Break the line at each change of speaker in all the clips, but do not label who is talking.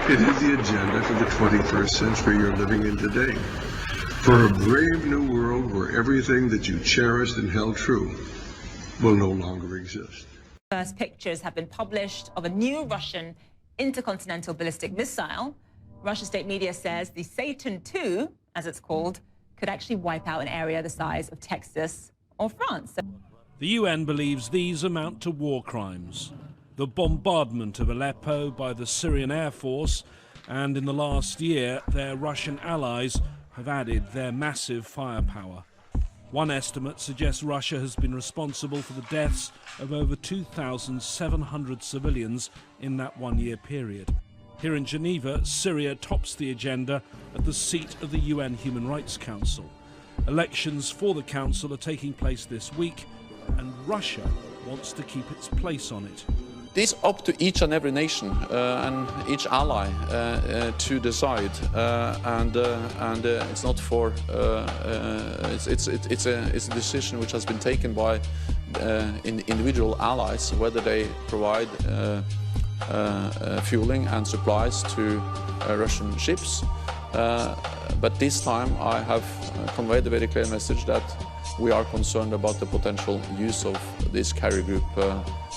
It is the agenda for the 21st century you're living in today. For a brave new world where everything that you cherished and held true will no longer exist.
First pictures have been published of a new Russian intercontinental ballistic missile. Russian state media says the Satan II, as it's called, could actually wipe out an area the size of Texas or France.
The UN believes these amount to war crimes. The bombardment of Aleppo by the Syrian Air Force, and in the last year, their Russian allies have added their massive firepower. One estimate suggests Russia has been responsible for the deaths of over 2,700 civilians in that one-year period. Here in Geneva, Syria tops the agenda at the seat of the UN Human Rights Council. Elections for the council are taking place this week, and Russia wants to keep its place on it.
It's up to each and every nation and each ally to decide, and it's not for it's a decision which has been taken by individual allies, whether they provide fueling and supplies to Russian ships. But this time I have conveyed a very clear message that we are concerned about the potential use of this carrier group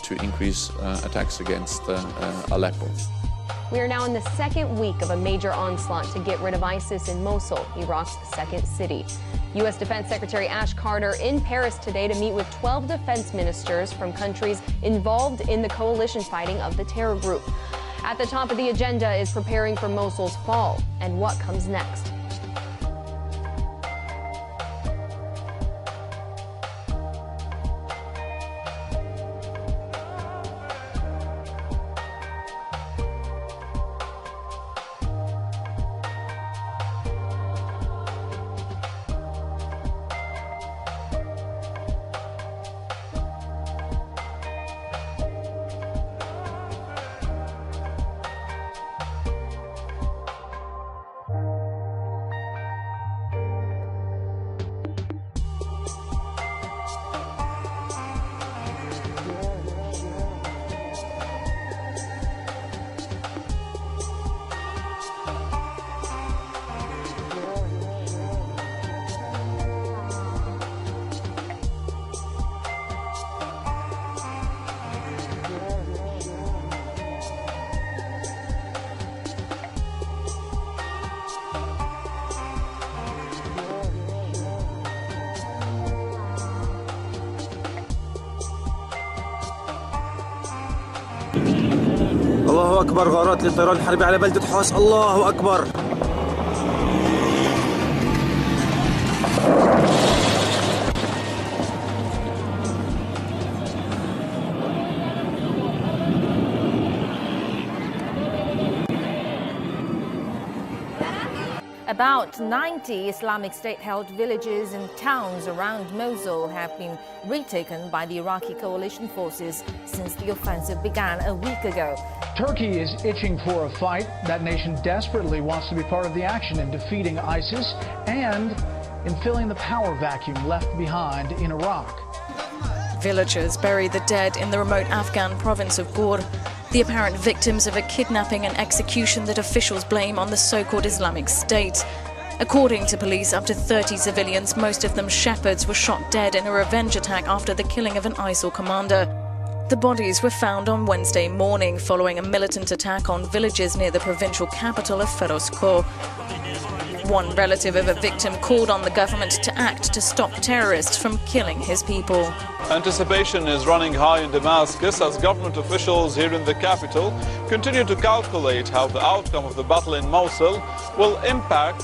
to increase attacks against Aleppo.
We are now in the second week of a major onslaught to get rid of ISIS in Mosul, Iraq's second city. U.S. Defense Secretary Ash Carter in Paris today to meet with 12 defense ministers from countries involved in the coalition fighting of the terror group. At the top of the agenda is preparing for Mosul's fall and what comes next.
الله أكبر، غارات للطيران الحربي على بلدة حوس. الله أكبر.
About 90 Islamic State-held villages and towns around Mosul have been retaken by the Iraqi coalition forces since the offensive began a week ago.
Turkey is itching for a fight. That nation desperately wants to be part of the action in defeating ISIS and in filling the power vacuum left behind in Iraq.
Villagers bury the dead in the remote Afghan province of Ghor, the apparent victims of a kidnapping and execution that officials blame on the so-called Islamic State. According to police, up to 30 civilians, most of them shepherds, were shot dead in a revenge attack after the killing of an ISIL commander. The bodies were found on Wednesday morning following a militant attack on villages near the provincial capital of Ferozkoh. One relative of a victim called on the government to act to stop terrorists from killing his people.
Anticipation is running high in Damascus as government officials here in the capital continue to calculate how the outcome of the battle in Mosul will impact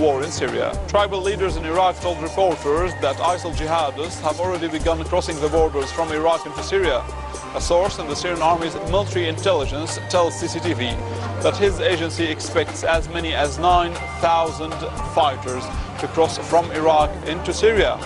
war in Syria. Tribal leaders in Iraq told reporters that ISIL jihadists have already begun crossing the borders from Iraq into Syria. A source in the Syrian army's military intelligence tells CCTV that his agency expects as many as 9,000 fighters to cross from Iraq into Syria.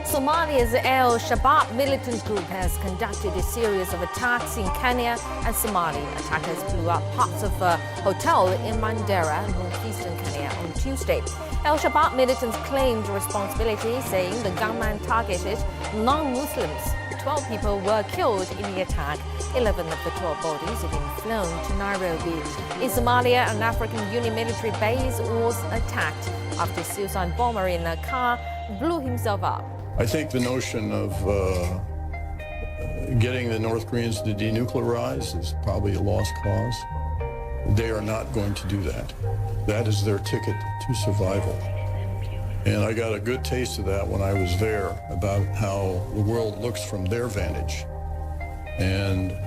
Somalia's Al-Shabaab militant group has conducted a series of attacks in Kenya and Somalia. Attackers blew up parts of a hotel in Mandera, northeastern Kenya, on Tuesday. Al-Shabaab militants claimed responsibility, saying the gunman targeted non-Muslims. 12 people were killed in the attack. 11 of the 12 bodies have been flown to Nairobi. In Somalia, an African Union military base was attacked after a suicide bomber in a car blew himself up.
I think the notion of getting the North Koreans to denuclearize is probably a lost cause. They are not going to do that. That is their ticket to survival. And I got a good taste of that when I was there, about how the world looks from their vantage. And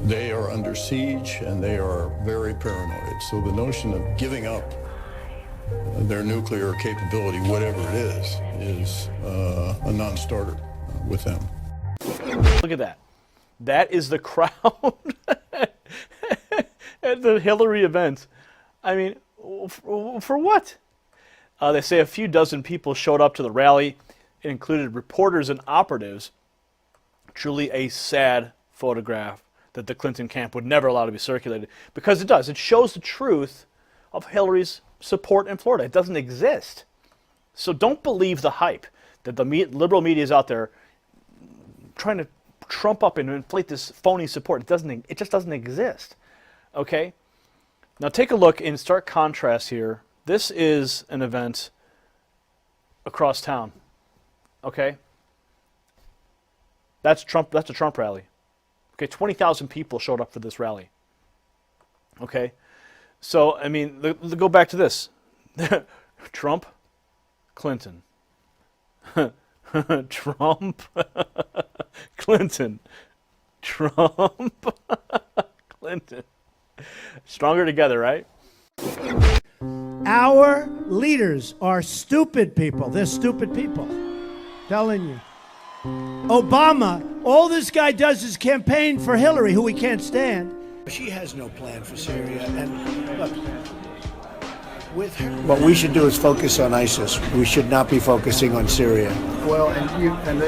they are under siege and they are very paranoid. So the notion of giving up their nuclear capability, whatever it is a non-starter with them.
Look at that. That is the crowd at the Hillary event. I mean, for what? They say a few dozen people showed up to the rally. It included reporters and operatives. Truly a sad photograph that the Clinton camp would never allow to be circulated, because it does. It shows the truth of Hillary's support in Florida. It doesn't exist. So don't believe the hype that the liberal media is out there trying to trump up and inflate this phony support. It just doesn't exist. Okay? Now take a look in stark contrast here. This is an event across town. Okay? That's Trump. That's a Trump rally. Okay, 20,000 people showed up for this rally. Okay? So, I mean, go back to this. Trump, Clinton. Trump, Clinton. Trump, Clinton. Stronger together, right?
Our leaders are stupid people. They're stupid people. Telling you. Obama, all this guy does is campaign for Hillary, who we can't stand. She has no plan for Syria. And look, with her,
what we should do is focus on ISIS. We should not be focusing on Syria.
Well,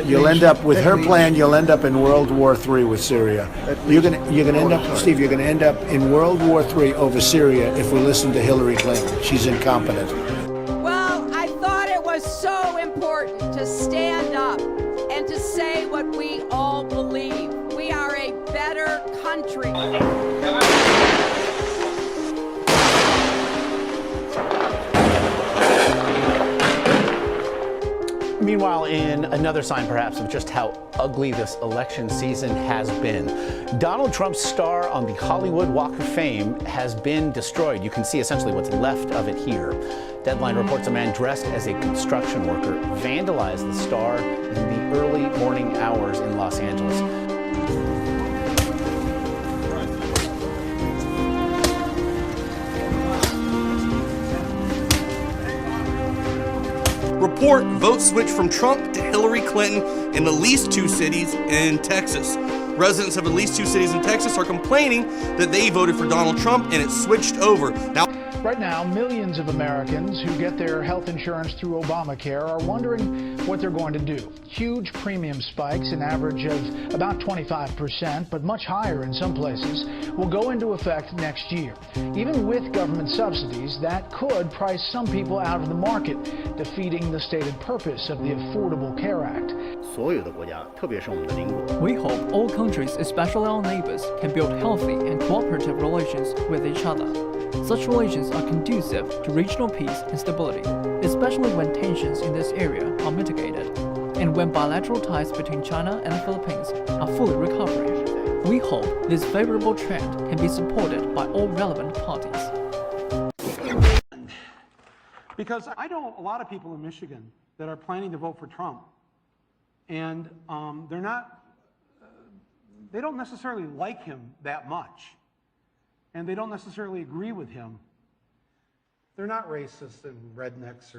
you'll end up with her plan. You'll end up in World War III with Syria. You're gonna end up, Steve. You're gonna end up in World War III over Syria if we listen to Hillary Clinton. She's incompetent.
Well, I thought it was so important to stand up and to say what we all believe. We are a better country.
Meanwhile, in another sign perhaps of just how ugly this election season has been, Donald Trump's star on the Hollywood Walk of Fame has been destroyed. You can see essentially what's left of it here. Deadline reports a man dressed as a construction worker vandalized the star in the early morning hours in Los Angeles.
Report vote switch from Trump to Hillary Clinton in at least 2 cities in Texas. Residents of at least 2 cities in Texas are complaining that they voted for Donald Trump and it switched over.
Right now, millions of Americans who get their health insurance through Obamacare are wondering what they're going to do. Huge premium spikes, an average of about 25%, but much higher in some places, will go into effect next year. Even with government subsidies, that could price some people out of the market, defeating the stated purpose of the Affordable Care Act.
We hope all countries, especially our neighbors, can build healthy and cooperative relations with each other. Such relations are conducive to regional peace and stability, especially when tensions in this area are mitigated, and when bilateral ties between China and the Philippines are fully recovering. We hope this favorable trend can be supported by all relevant parties.
Because I know a lot of people in Michigan that are planning to vote for Trump, and they don't necessarily like him that much. And they don't necessarily agree with him. They're not racist and rednecks,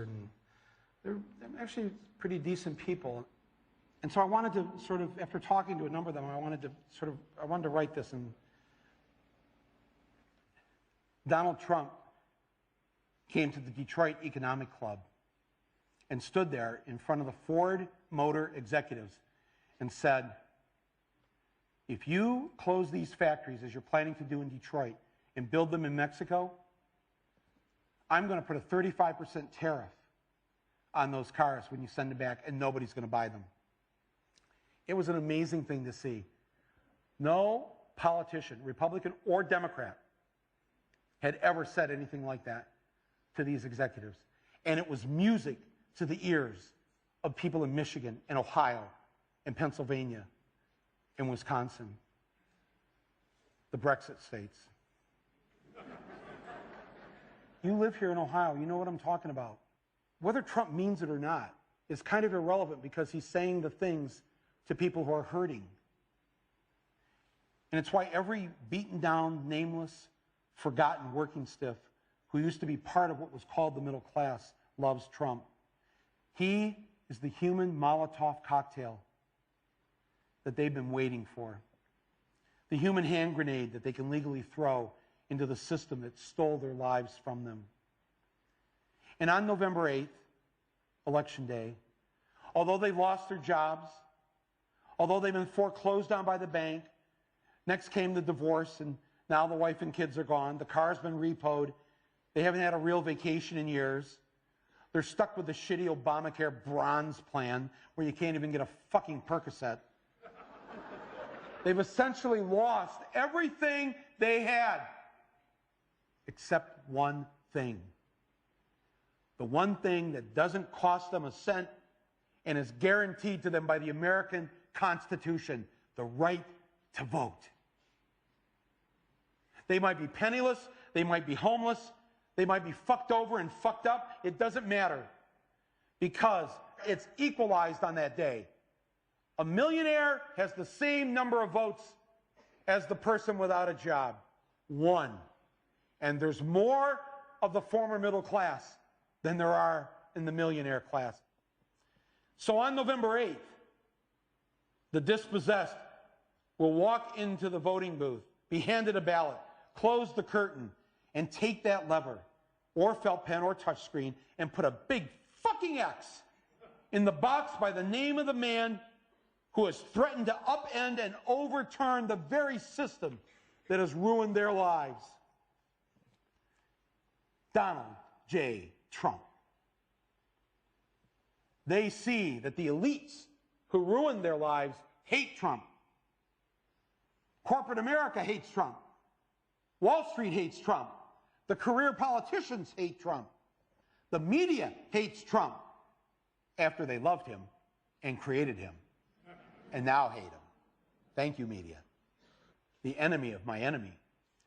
they're actually pretty decent people. And so I wanted to sort of, after talking to a number of them, I wanted to write this. And Donald Trump came to the Detroit Economic Club and stood there in front of the Ford Motor executives and said, if you close these factories as you're planning to do in Detroit and build them in Mexico, I'm going to put a 35% tariff on those cars when you send them back, and nobody's going to buy them. It was an amazing thing to see. No politician, Republican or Democrat, had ever said anything like that to these executives. And it was music to the ears of people in Michigan and Ohio and Pennsylvania and Wisconsin, the Brexit states. You live here in Ohio, you know what I'm talking about. Whether Trump means it or not is kind of irrelevant because he's saying the things to people who are hurting. And it's why every beaten down, nameless, forgotten working stiff who used to be part of what was called the middle class loves Trump. He is the human Molotov cocktail that they've been waiting for. The human hand grenade that they can legally throw into the system that stole their lives from them. And on November 8th, Election Day, although they lost their jobs, although they've been foreclosed on by the bank, next came the divorce, and now the wife and kids are gone, the car's been repoed, they haven't had a real vacation in years, they're stuck with the shitty Obamacare bronze plan where you can't even get a fucking Percocet. They've essentially lost everything they had, except one thing. The one thing that doesn't cost them a cent and is guaranteed to them by the American Constitution, the right to vote. They might be penniless, they might be homeless, they might be fucked over and fucked up. It doesn't matter because it's equalized on that day. A millionaire has the same number of votes as the person without a job. One. And there's more of the former middle class than there are in the millionaire class. So on November 8th, the dispossessed will walk into the voting booth, be handed a ballot, close the curtain, and take that lever, or felt pen or touchscreen, and put a big fucking X in the box by the name of the man who has threatened to upend and overturn the very system that has ruined their lives. Donald J. Trump. They see that the elites who ruined their lives hate Trump. Corporate America hates Trump. Wall Street hates Trump. The career politicians hate Trump. The media hates Trump after they loved him and created him and now hate him. Thank you, media. The enemy of my enemy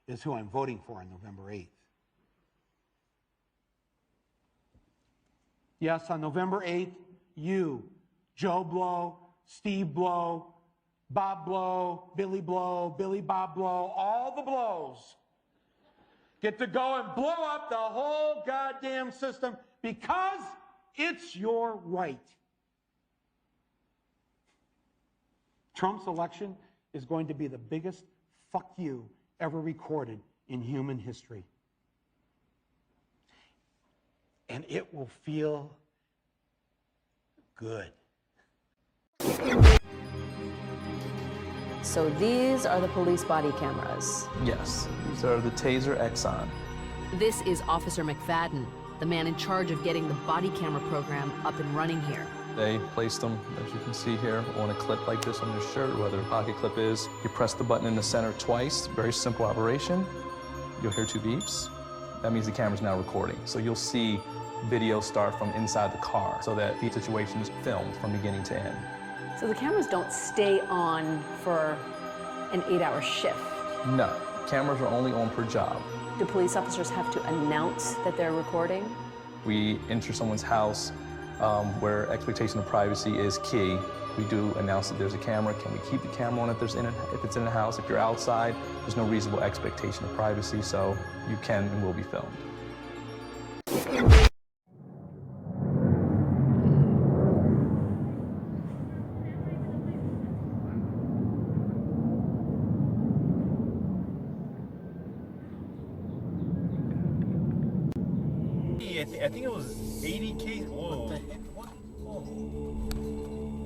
is who I'm voting for on November 8th. Yes, on November 8th, you, Joe Blow, Steve Blow, Bob Blow, Billy Bob Blow, all the blows get to go and blow up the whole goddamn system because it's your right. Trump's election is going to be the biggest fuck you ever recorded in human history. And it will feel good.
So these are the police body cameras.
Yes, these are the Taser Exxon.
This is Officer McFadden, the man in charge of getting the body camera program up and running here.
They placed them, as you can see here, on a clip like this on your shirt, where the pocket clip is. You press the button in the center twice, very simple operation. You'll hear 2 beeps. That means the camera's now recording. So you'll see video start from inside the car so that the situation is filmed from beginning to end.
So the cameras don't stay on for an 8-hour shift?
No, cameras are only on per job.
Do police officers have to announce that they're recording?
We enter someone's house where expectation of privacy is key. We do announce that there's a camera. Can we keep the camera on if it's in the house? If you're outside, there's no reasonable expectation of privacy, so you can and will be filmed.
I think it was 80 cases. Whoa. What? Whoa.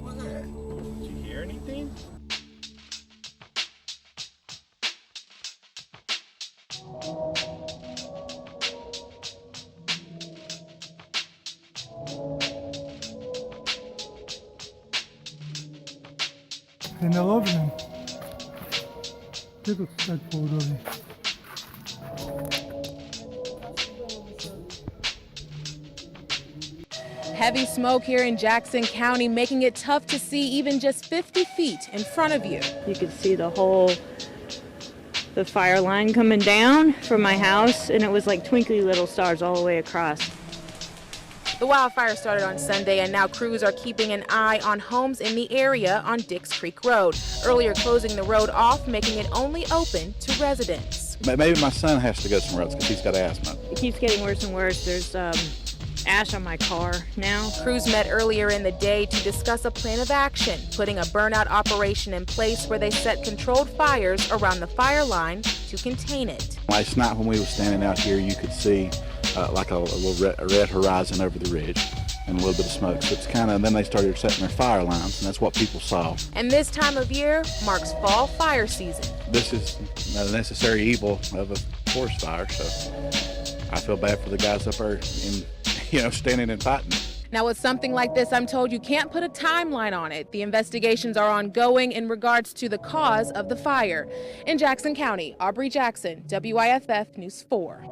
What was that? Did you hear anything?
and I love them. Take a sad photo of me.
Heavy smoke here in Jackson County, making it tough to see even just 50 feet in front of you.
You could see the fire line coming down from my house, and it was like twinkly little stars all the way across.
The wildfire started on Sunday, and now crews are keeping an eye on homes in the area on Dix Creek Road, earlier closing the road off, making it only open to residents.
Maybe my son has to go somewhere else because he's got asthma.
It keeps getting worse and worse. There's ash on my car now.
Crews met earlier in the day to discuss a plan of action, putting a burnout operation in place where they set controlled fires around the fire line to contain it.
Last night when we were standing out here, you could see like a little red horizon over the ridge and a little bit of smoke. So it's kind of, then they started setting their fire lines, and that's what people saw.
And this time of year marks fall fire season.
This is a necessary evil of a forest fire, so I feel bad for the guys up there standing and fighting.
Now with something like this, I'm told you can't put a timeline on it. The investigations are ongoing in regards to the cause of the fire. In Jackson County, Aubrey Jackson, WIFF News 4.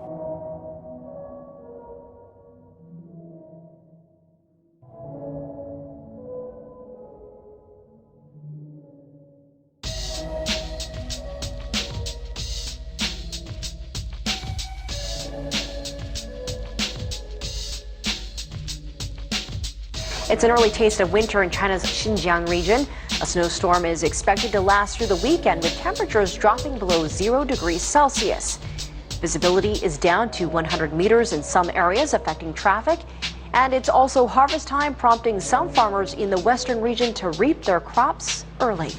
It's an early taste of winter in China's Xinjiang region. A snowstorm is expected to last through the weekend with temperatures dropping below 0 degrees Celsius. Visibility is down to 100 meters in some areas, affecting traffic. And it's also harvest time, prompting some farmers in the western region to reap their crops early.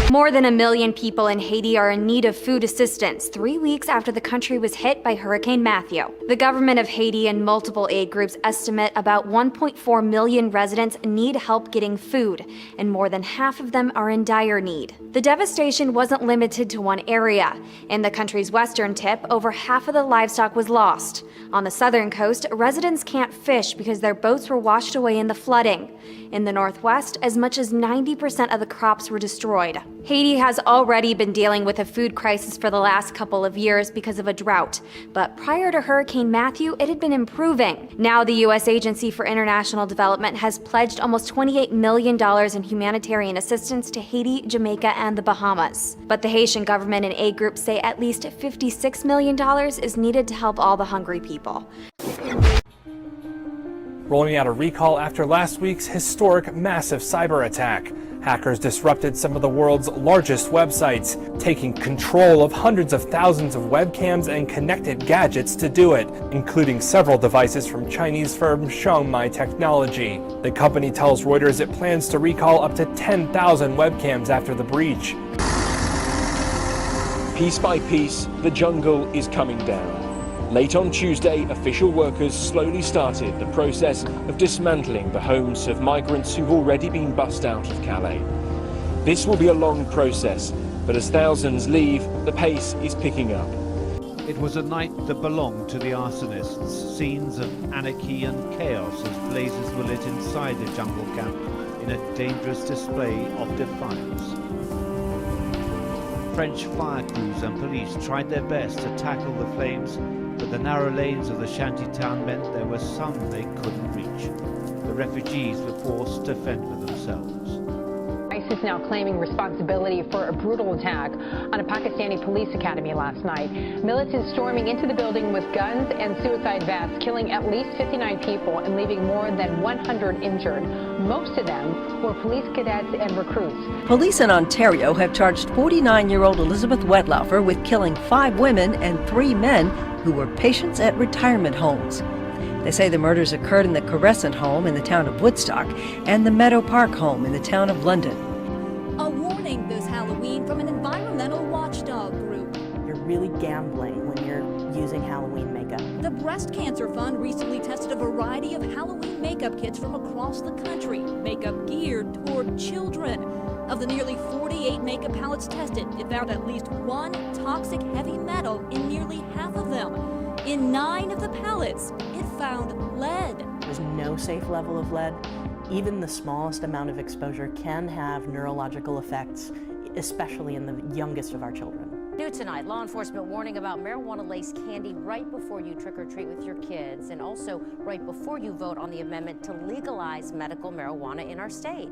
More than 1 million people in Haiti are in need of food assistance 3 weeks after the country was hit by Hurricane Matthew. The government of Haiti and multiple aid groups estimate about 1.4 million residents need help getting food, and more than half of them are in dire need. The devastation wasn't limited to one area. In the country's western tip, over half of the livestock was lost. On the southern coast, residents can't fish because their boats were washed away in the flooding. In the northwest, as much as 90% of the crops were destroyed. Haiti has already been dealing with a food crisis for the last couple of years because of a drought. But prior to Hurricane Matthew, it had been improving. Now the U.S. Agency for International Development has pledged almost $28 million in humanitarian assistance to Haiti, Jamaica, and the Bahamas. But the Haitian government and aid groups say at least $56 million is needed to help all the hungry people.
Rolling out a recall after last week's historic massive cyber attack. Hackers disrupted some of the world's largest websites, taking control of hundreds of thousands of webcams and connected gadgets to do it, including several devices from Chinese firm Xiaomi Technology. The company tells Reuters it plans to recall up to 10,000 webcams after the breach.
Piece by piece, the jungle is coming down. Late on Tuesday, official workers slowly started the process of dismantling the homes of migrants who've already been bussed out of Calais. This will be a long process, but as thousands leave, the pace is picking up.
It was a night that belonged to the arsonists, scenes of anarchy and chaos as blazes were lit inside the jungle camp in a dangerous display of defiance. French fire crews and police tried their best to tackle the flames, but the narrow lanes of the shanty town meant there were some they couldn't reach. The refugees were forced to fend for themselves.
ISIS now claiming responsibility for a brutal attack on a Pakistani police academy last night. Militants storming into the building with guns and suicide vests, killing at least 59 people and leaving more than 100 injured. Most of them were police cadets and recruits.
Police in Ontario have charged 49-year-old Elizabeth Wetlaufer with killing 5 women and 3 men who were patients at retirement homes. They say the murders occurred in the Crescent home in the town of Woodstock and the Meadow Park home in the town of London.
A warning this Halloween from an environmental watchdog group.
You're really gambling when you're using Halloween makeup.
The Breast Cancer Fund recently tested a variety of Halloween makeup kits from across the country, makeup geared toward children. Of the nearly 48 makeup palettes tested, it found at least 1 toxic heavy metal in nearly half of them. In 9 of the palettes, it found lead.
There's no safe level of lead even the smallest amount of exposure can have neurological effects, especially in the youngest of our children.
New tonight, law enforcement warning about marijuana-laced candy right before you trick-or-treat with your kids, and also right before you vote on the amendment to legalize medical marijuana in our state.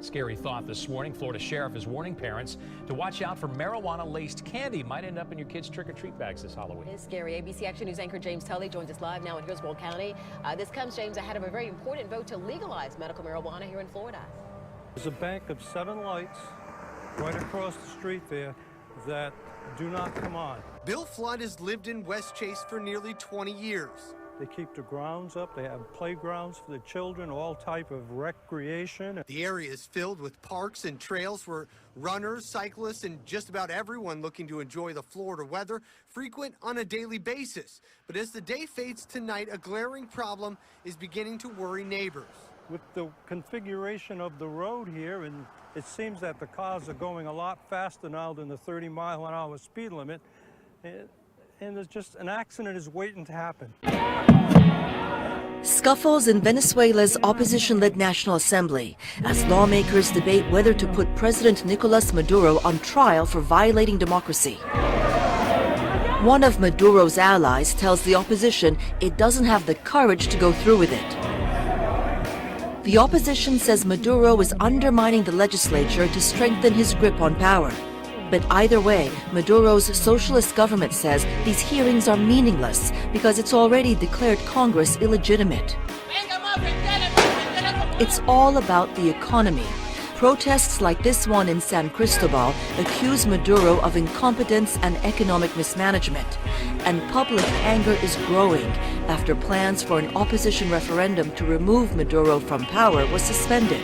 Scary thought this morning. Florida Sheriff is warning parents to watch out for marijuana-laced candy. Might end up in your kids' trick-or-treat bags this Halloween.
It's scary. ABC Action News anchor James Tully joins us live now in Griswold County. This comes, James, ahead of a very important vote to legalize medical marijuana here in Florida.
There's a bank of 7 lights right across the street there that do not come on.
Bill Flood has lived in West Chase for nearly 20 years.
They keep the grounds up. They have playgrounds for the children, all type of recreation.
The area is filled with parks and trails where runners, cyclists, and just about everyone looking to enjoy the Florida weather frequent on a daily basis. But as the day fades tonight, a glaring problem is beginning to worry neighbors.
With the configuration of the road here, and it seems that the cars are going a lot faster now than the 30-mile-an-hour speed limit. And there's just an accident is waiting to happen.
Scuffles in Venezuela's opposition-led National Assembly as lawmakers debate whether to put President Nicolas Maduro on trial for violating democracy. One of Maduro's allies tells the opposition it doesn't have the courage to go through with it. The opposition says Maduro is undermining the legislature to strengthen his grip on power. But either way, Maduro's socialist government says these hearings are meaningless because it's already declared Congress illegitimate. It's all about the economy. Protests like this one in San Cristobal accuse Maduro of incompetence and economic mismanagement. And public anger is growing after plans for an opposition referendum to remove Maduro from power was suspended.